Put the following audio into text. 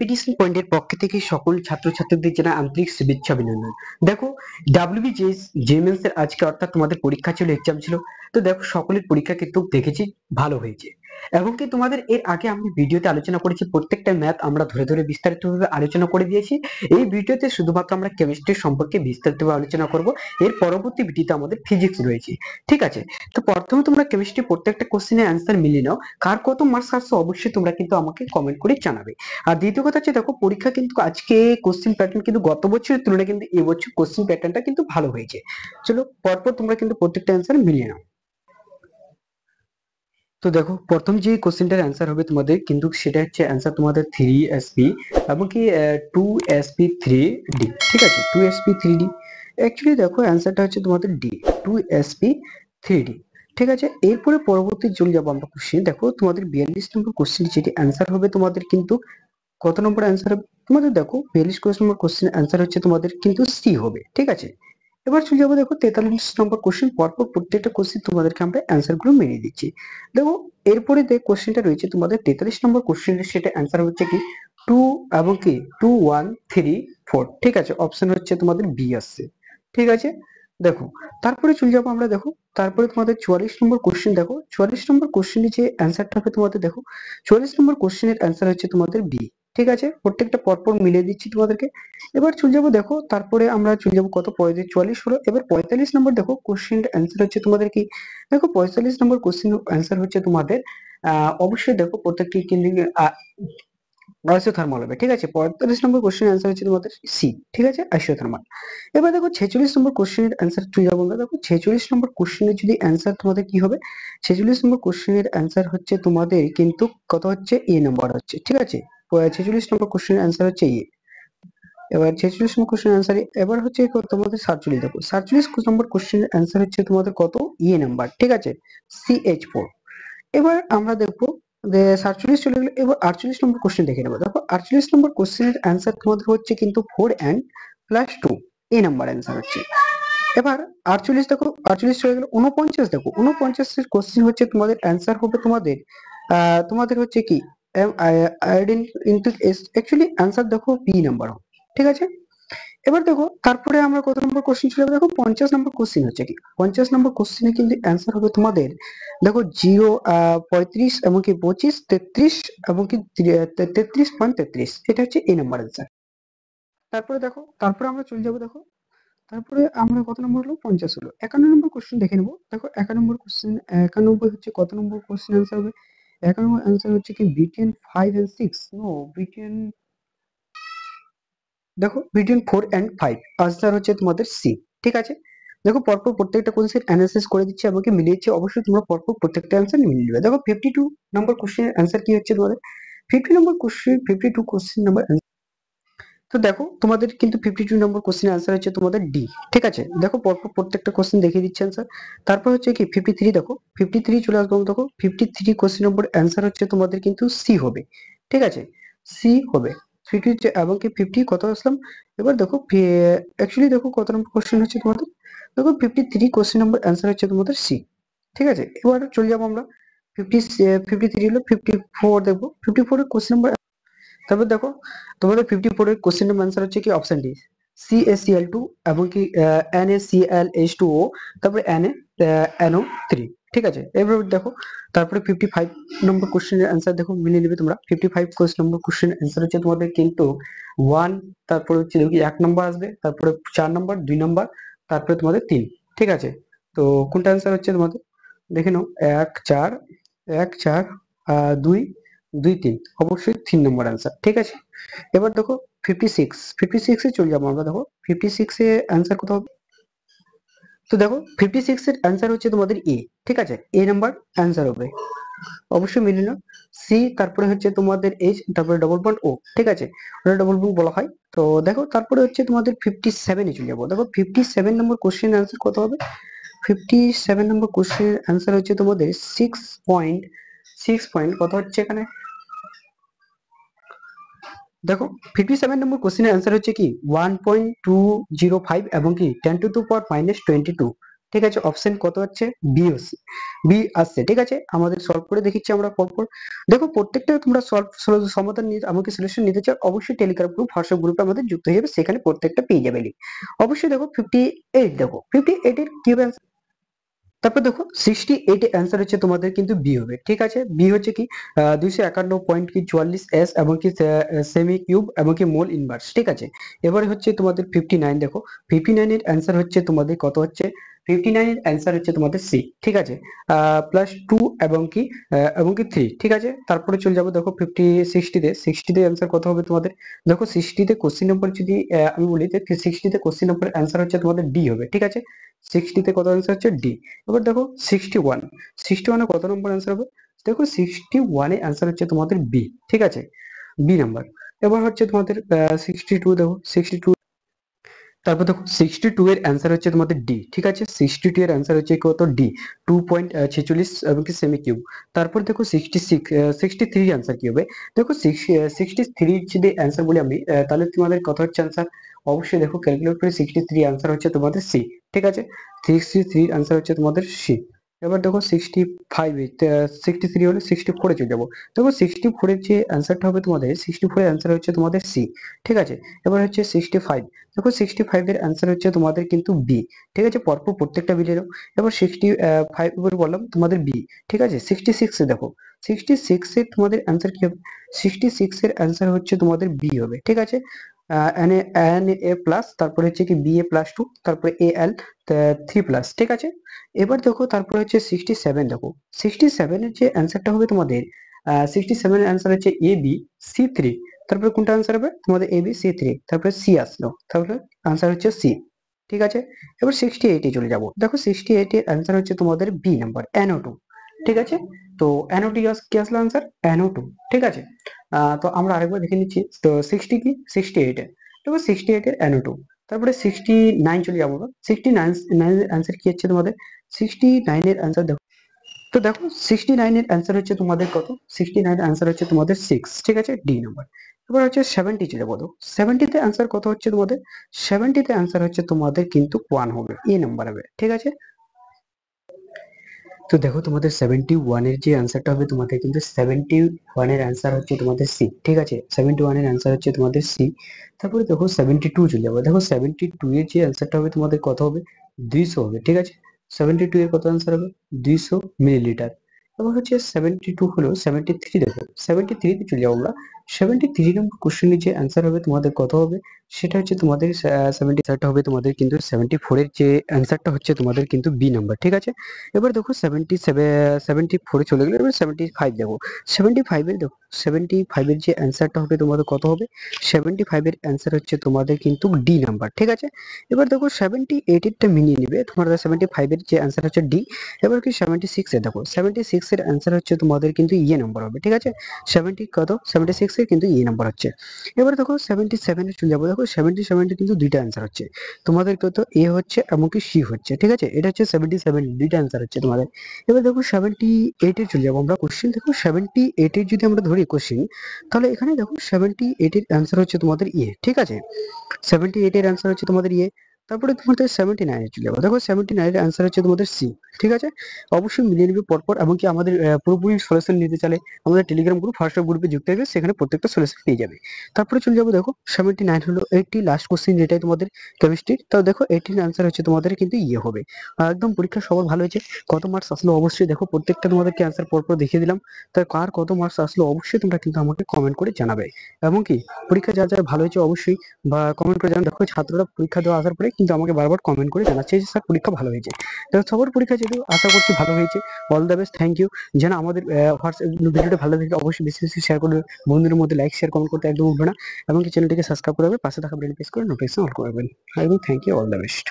Petition পয়েন্টের পক্ষ থেকে সকল ছাত্রছাত্রীদের জানাই আন্তরিক শুভেচ্ছা অভিনন্দন। দেখো, ডাব্লিউবিজিএস জেমেন্স এর আজকে অর্থাৎ তোমাদের পরীক্ষা ছিল, এক্সাম ছিল। তো দেখো, সকলের পরীক্ষা কিন্তু দেখেছি ভালো হয়েছে, এবং কি তোমাদের এর আগে আমি ভিডিওতে আলোচনা করেছি প্রত্যেকটা ম্যাথ আমরা ধরে ধরে বিস্তারিতভাবে আলোচনা করে দিয়েছি। এই ভিডিওতে শুধুমাত্র আমরা কেমিস্ট্রি সম্পর্কে বিস্তারিতভাবে আলোচনা করব। এর পরবর্তী ভিডিওতে আমাদের ফিজিক্স রয়েছে, ঠিক আছে? তো প্রথমে তোমরা কেমিস্ট্রি প্রত্যেকটা কোশ্চেনের অ্যান্সার মিলিয়ে নাও, কার কত মার্কস আসছে অবশ্যই তোমরা কিন্তু আমাকে কমেন্ট করে জানাবে। আর দ্বিতীয় কথা হচ্ছে, দেখো পরীক্ষা কিন্তু আজকে কোশ্চেন প্যাটার্ন কিন্তু গত বছরের তুলনায় কিন্তু এবছর কোশ্চেন প্যাটার্নটা কিন্তু ভালো হয়েছে। চলো পরপর তোমরা কিন্তু প্রত্যেকটা অ্যান্সার মিলিয়ে নাও। তো দেখো, প্রথম যে কোশ্চেনটার অ্যান্সার হবে তোমাদের, কিন্তু সেটা হচ্ছে অ্যান্সার তোমাদের 3sp এবং কি 2sp3d, ঠিক আছে? 2sp3d, অ্যাকচুয়ালি দেখো অ্যান্সারটা হচ্ছে তোমাদের ডি, 2sp3d, ঠিক আছে? এরপরে পরবর্তী চলে যাবো আমরা কোশ্চেন। দেখো তোমাদের 42 নম্বর কোশ্চেন, যেটি অ্যান্সার হবে তোমাদের কিন্তু কত নম্বর অ্যান্সার হবে তোমাদের? দেখো 42 নম্বর কোশ্চেন অ্যান্সার হচ্ছে তোমাদের কিন্তু সি হবে, ঠিক আছে? এবার চলে যাবো দেখো 43 নম্বর কোশ্চেন, পরপর প্রত্যেকটা কোশ্চেন তোমাদেরকে আমরা অ্যান্সার গুলো মেনে দিচ্ছি। দেখো এরপরে যে কোশ্চেনটা রয়েছে তোমাদের 43 নম্বর কোশ্চেন, সেটা অ্যান্সার হচ্ছে কি 2 এবং কি 2 1 3 4, ঠিক আছে? অপশন হচ্ছে তোমাদের বি আসছে, ঠিক আছে? দেখো তারপরে চলে যাবো আমরা, দেখো তারপরে তোমাদের 44 নম্বর কোশ্চেন। দেখো 44 নম্বর কোশ্চেনে যে অ্যান্সারটা হবে তোমাদের, দেখো 44 নম্বর কোশ্চেনের অ্যান্সার হচ্ছে তোমাদের বি, ঠিক আছে? প্রত্যেকটা পরপর মিলিয়ে দিচ্ছি তোমাদেরকে। এবার চলে যাবো, দেখো তারপরে আমরা চলে যাবো কত, 44 হলো। এবার 45 নম্বর দেখো কোশ্চেন অ্যান্সার হচ্ছে তোমাদের কি, দেখো 45 নম্বর কোশ্চেন অ্যান্সার হচ্ছে তোমাদের অবশ্যই দেখো প্রত্যেকটি কিন্তু আইসোথার্মাল হবে, ঠিক আছে? 45 নম্বর কোশ্চেন অ্যান্সার হচ্ছে তোমাদের সি, ঠিক আছে? আইসোথার্মাল। এবার দেখো 46 নম্বর কোশ্চেনের অ্যান্সার চলে যাবো আমরা। দেখো 46 নম্বর কোশ্চেনের যদি অ্যান্সার তোমাদের কি হবে, 46 নম্বর কোশ্চেনের অ্যান্সার হচ্ছে তোমাদের কিন্তু কত হচ্ছে, এ নাম্বার হচ্ছে, ঠিক আছে? 46 নম্বর কোশ্চেনের অ্যান্সার হচ্ছে এ। এবার 46 নম্বর কোশ্চেন অ্যান্সার এবার হচ্ছে তোমাদের 47, দেখো 47 নম্বর কোশ্চেন অ্যান্সার হচ্ছে তোমাদের কত, ইয়ে নাম্বার, ঠিক আছে? CH4। এবার আমরা দেখবো যে 47 চলে গেলো, এবার 48 নম্বর কোশ্চেন দেখে নেবো। দেখো 48 নম্বর কোশ্চেনের অ্যান্সার তোমাদের হচ্ছে কিন্তু 4n+2, এই নাম্বার অ্যান্সার হচ্ছে। এবার 48, দেখো 48 চলে গেলো। 49, দেখো 49 এর কোশ্চেন হচ্ছে তোমাদের অ্যান্সার হবে তোমাদের তোমাদের হচ্ছে কি iodine into S, actually answer দেখো বি নাম্বার, ঠিক আছে? এবার দেখো তারপরে আমরা কত নম্বর কোশ্চেন ছিল, দেখো 50 নম্বর কোশ্চেন হচ্ছে কি, 50 নম্বর কোশ্চেনে কিন্তু অ্যান্সার হবে তোমাদের, দেখো 35 এবং কি 25, 33 এবং কি 33.33, এটা হচ্ছে এই নাম্বার অ্যান্সার। তারপরে দেখো, তারপরে আমরা চলে যাবো, দেখো তারপরে আমরা কত নম্বর হলো, 50 হলো। 51 নম্বর কোশ্চেন দেখে নেবো। দেখো 91 কোশ্চেন, 91 হচ্ছে কত নম্বর কোশ্চেন অ্যান্সার হবে, 91 অ্যান্সার হচ্ছে কি বিটুইন 5 and 6, নো বিটুইন, দেখো বিটুইন 4 and 5, আনসার হচ্ছে তোমাদের সি, ঠিক আছে? দেখো পরপর প্রত্যেকটা কোশ্চেন অ্যানালাইসিস করে দিচ্ছি এবং কি মিলিয়েছি, অবশ্যই তোমরা পরপর প্রত্যেকটা অ্যান্সার মিলিয়ে নেবে। দেখো 52 নম্বর কোশ্চেনের অ্যান্সার কি হচ্ছে তোমাদের, 50 নম্বর কোশ্চেন, 52 কোশ্চেন নাম্বার। তো দেখো তোমাদের কিন্তু 52 নম্বর কোশ্চেনের অ্যান্সার হচ্ছে তোমাদের ডি, ঠিক আছে? দেখো পরপর প্রত্যেকটা কোশ্চেন দেখিয়ে দিচ্ছি অ্যান্সার। তারপর হচ্ছে কি 53, দেখো 53 চলে আসবো। দেখো 53 কোশ্চেন নম্বর অ্যান্সার হচ্ছে তোমাদের কিন্তু সি হবে, ঠিক আছে? সি হবে 50 এবং কি 50 কত আসলাম। এবার দেখো অ্যাকচুয়ালি দেখো কত নম্বর কোশ্চেন হচ্ছে তোমাদের, দেখো 53 কোশ্চেন নম্বর অ্যান্সার হচ্ছে তোমাদের সি, ঠিক আছে? এবার চলে যাবো আমরা 53 হলো 54, দেখবো 54 এর কোশ্চেন নম্বর। তারপর দেখো তোমাদের 54 এর কোশ্চেন এর आंसर হচ্ছে কি অপশন ডি, CaCl2 এবং কি NaClH2O, তারপরে NaNO3, ঠিক আছে? এবার দেখো তারপরে 55 নম্বর কোশ্চেনের आंसर দেখো মিলিয়ে নেবে তোমরা। 55 কোশ্চেন নম্বর কোশ্চেন आंसर হচ্ছে তোমাদের কিন্তু 1, তারপর হচ্ছে দেখো 1 নাম্বার আসবে, তারপরে 4 নাম্বার, 2 নাম্বার, তারপরে তোমাদের 3, ঠিক আছে? তো কোনটা आंसर হচ্ছে তোমাদের দেখে নাও, 1 4 1 4 2 2 3, অবশ্যই 3 নম্বর आंसर, ঠিক আছে? এবার দেখো 56 এ চলে যাবো আমরা। দেখো 56 এ आंसर কত হবে, তো দেখো 56 এর आंसर হচ্ছে তোমাদের এ, ঠিক আছে? এ নাম্বার आंसर হবে, অবশ্যই মিলিয়ে নাও। সি, তারপরে হচ্ছে তোমাদের এইচ, তারপরে ডবল পয়েন্ট ও, ঠিক আছে? ওটা ডবল পয়েন্ট বলা হয়। তো দেখো তারপরে হচ্ছে তোমাদের 57 এ চলে যাবো। দেখো 57 নম্বর কোশ্চেন आंसर কত হবে, 57 নম্বর কোশ্চেন आंसर হচ্ছে তোমাদের 6 পয়েন্ট কত হচ্ছে এখানে, দেখো 57 নম্বর কোশ্চেনের आंसर হচ্ছে কি 1.205 এবং কি 10 টু দি পাওয়ার -22, ঠিক আছে, অপশন কত হচ্ছে বি হচ্ছে, বি আসছে। ঠিক আছে, আমাদের সলভ করে দেখিচ্ছি আমরা পরপর। দেখো প্রত্যেকটা তোমরা সমাধান নিয়ে আমাকে সলিউশন নিতে চাও, অবশ্যই টেলিগ্রাম গ্রুপ হোয়াটসঅ্যাপ গ্রুপে আমাদের যুক্ত হয়ে যাবে, সেখানে প্রত্যেকটা পেয়ে যাবে link। অবশ্যই দেখো 58, দেখো 58 এর কি হবে answer? তারপর দেখো 68 এর অ্যান্সার হচ্ছে তোমাদের কিন্তু বি হবে। ঠিক আছে, বি হচ্ছে কি 251.44 এবং কি সেমি কিউব এবং কি মোল ইনভার্স। ঠিক আছে, এবারে হচ্ছে তোমাদের 59, দেখো 59 এর অ্যান্সার হচ্ছে তোমাদের কত হচ্ছে, 59 এর অ্যান্সার হচ্ছে তোমাদের সি। ঠিক আছে, প্লাস 2 এবং কি 3। ঠিক আছে, তারপরে চলে যাবো দেখো 60 তে অ্যান্সার কত হবে তোমাদের। দেখো 60 তে কোশ্চেন নম্বর যদি আমি বলি, 60 তে কোশ্চেন নম্বর অ্যান্সার হচ্ছে তোমাদের ডি হবে। ঠিক আছে, 60 তে কত অ্যান্সার হচ্ছে ডি। এবার দেখো 61 এ কত নম্বর অ্যান্সার হবে, দেখো 61 এ অ্যান্সার হচ্ছে তোমাদের বি। ঠিক আছে, বি নাম্বার। এবার হচ্ছে তোমাদের 62, দেখো 62, তারপর দেখো 62 এর অ্যান্সার হচ্ছে তোমাদের ডি। ঠিক আছে, 62 এর অ্যান্সার হচ্ছে কত ডি, 2.46 এবং কি সেমি কিউব। তারপর দেখো 63 অ্যান্সার কি হবে, দেখো 63 যদি অ্যান্সার বলি আমি, তাহলে তোমাদের কত হচ্ছে অ্যান্সার, অবশ্যই দেখো ক্যালকুলেট করে 63 অ্যান্সার হচ্ছে তোমাদের সি। ঠিক আছে, 63 অ্যান্সার হচ্ছে তোমাদের সি। এবার দেখো 63 হলে 64 এ চলে যাবো। দেখো 64 এর যে অ্যান্সারটা হবে তোমাদের, 64 এর অ্যান্সার হচ্ছে তোমাদের সি। ঠিক আছে, এবার হচ্ছে 65, দেখো 65 এর অ্যান্সার হচ্ছে তোমাদের কিন্তু বি। ঠিক আছে, পরপর প্রত্যেকটা বি এর। এবার 65 এর বললাম তোমাদের বি। ঠিক আছে, 66 এ দেখো 66 এর তোমাদের অ্যান্সার কি হবে, 66 এর অ্যান্সার হচ্ছে তোমাদের বি হবে। ঠিক আছে, এন এ প্লাস, তারপরে হচ্ছে কি বি এ প্লাস 2, তারপরে এ এল 3 প্লাস। ঠিক আছে, এবার দেখো তারপরে হচ্ছে 67, দেখো 67 এর যে অ্যান্সারটা হবে তোমাদের, 67 এর অ্যান্সার হচ্ছে এ বি সি 3। তারপরে কোনটা অ্যান্সার হবে তোমাদের এ বি সি 3, তারপরে সি আসলো, তারপরে অ্যান্সার হচ্ছে সি। ঠিক আছে, এবার 68 এ চলে যাব। দেখো 68 এর অ্যান্সার হচ্ছে তোমাদের বি নাম্বার NO2। ঠিক আছে, তো NO2 কি আসলো অ্যান্সার, NO2। ঠিক আছে, তো আমরা আরেকবার দেখে নিচ্ছি। তো 60 কি 68 এর, দেখো 68 এর NO2। তারপরে 69 চলে যাবো। 69 এর অ্যান্সার কি হচ্ছে তোমাদের, 69 এর অ্যান্সার দেখো। তো দেখো 69 এর অ্যান্সার হচ্ছে তোমাদের কত, 69 অ্যান্সার হচ্ছে তোমাদের 6। ঠিক আছে, ডি নাম্বার। এবার হচ্ছে 70 চলে যাবো। 70 তে অ্যান্সার কত হচ্ছে তোমাদের, 70 তে অ্যান্সার হচ্ছে তোমাদের কিন্তু 1 হবে, এ নাম্বার হবে। ঠিক আছে, তো দেখো তোমাদের 71 এর যে অ্যান্সারটা হবে তোমাদের কিন্তু 71 এর অ্যান্সার হচ্ছে তোমাদের সি। ঠিক আছে, 71 এর অ্যান্সার হচ্ছে তোমাদের সি। তারপরে দেখো 72 চলে যাবো। দেখো 72 এর যে অ্যান্সারটা হবে তোমাদের কত হবে, 200 হবে। ঠিক আছে, 72 এর কত অ্যান্সার হবে, 200 মিলিলিটার। এবার হচ্ছে 72 হলো 73, দেখো 73 তে চলে যাবো আমরা। 73 নম্বর কোশ্চেনের যে অ্যান্সার হবে তোমাদের কত হবে, সেটা হচ্ছে তোমাদের 70 হবে তোমাদের কিন্তু 74 এর যে অ্যান্সারটা হচ্ছে তোমাদের কিন্তু বি নাম্বার। ঠিক আছে, এবার দেখো 74 এ চলে গেলে, এবার 75 দেখো 75 এর, দেখো 75 এর যে অ্যান্সারটা হবে তোমাদের কত হবে, 75 এর অ্যান্সার হচ্ছে তোমাদের কিন্তু ডি নাম্বার। ঠিক আছে, এবার দেখো 78 এরটা মিলিয়ে নিবে তোমাদের, 75 এর যে অ্যান্সার হচ্ছে ডি। এবার কি 76 এ দেখো 76 এর অ্যান্সার হচ্ছে তোমাদের কিন্তু ইয়ে নাম্বার হবে। ঠিক আছে, 76 এর কিন্তু ইয়ে নাম্বার হচ্ছে। এবার দেখো 77 এ চলে যাবো। দেখো 77 এর কিন্তু দুইটা অ্যান্সার হচ্ছে তোমাদের, কত এ হচ্ছে এবং কি সি হচ্ছে। ঠিক আছে, এটা হচ্ছে 77, দুইটা অ্যান্সার হচ্ছে তোমাদের। এবার দেখো 78 এ চলে যাবো আমরা। কোশ্চেন দেখো 78 এর যদি আমরা ধরি কোশ্চেন, তাহলে এখানে দেখো 78 এর অ্যান্সার হচ্ছে তোমাদের ইয়ে। ঠিক আছে, 78 এর অ্যান্সার হচ্ছে তোমাদের ইয়ে। তারপরে তোমাদের 79 এ চলে যাবো। দেখো 79 এর অ্যান্সার হচ্ছে তোমাদের সি। ঠিক আছে, অবশ্যই মিলিয়ে নিবে পরপর, এবং কি আমাদের পুরোপুরি সলিউশন নিতে চাইলে আমাদের টেলিগ্রাম গ্রুপ হোয়াটসঅ্যাপ গ্রুপে যুক্ত হবে, সেখানে প্রত্যেকটা সলিউশন পেয়ে যাবে। তারপরে চলে যাবো। দেখো 79 হলো 80, লাস্ট কোশ্চেন যেটাই তোমাদের কেমিস্ট্রি। তাও দেখো 18 অ্যান্সার হচ্ছে তোমাদের কিন্তু ইয়ে হবে। একদম পরীক্ষা সবার ভালো হয়েছে। কত মার্কস আসলো অবশ্যই দেখো, প্রত্যেকটা তোমাদেরকে অ্যান্সার পরপর দেখিয়ে দিলাম। তাই কার কত মার্কস আসলো অবশ্যই তোমরা কিন্তু আমাকে কমেন্ট করে জানাবে। এবং কি পরীক্ষা যা যা ভালো হয়েছে অবশ্যই বা কমেন্ট করে জানান। দেখো ছাত্ররা পরীক্ষা দেওয়া আসার পরে কিন্তু আমাকে বারবার কমেন্ট করে জানাচ্ছে যে স্যার পরীক্ষা ভালো হয়েছে। তো সবার পরীক্ষা যেহেতু আশা করছি ভালো হয়েছে, all the best, thank you. যেন আমাদের হোয়াটসঅ্যাপ ভিডিওটা ভালো লাগে অবশ্যই বেশি বেশি শেয়ার করবে, বন্ধুদের মধ্যে লাইক শেয়ার কমেন্ট করতে একদম ভুলবে না, এবং কি চ্যানেলটিকে সাবস্ক্রাইব করে পাশে থাকা বেল প্রেস করে নোটিফিকেশন অল করবেন। একদম thank you, all the best.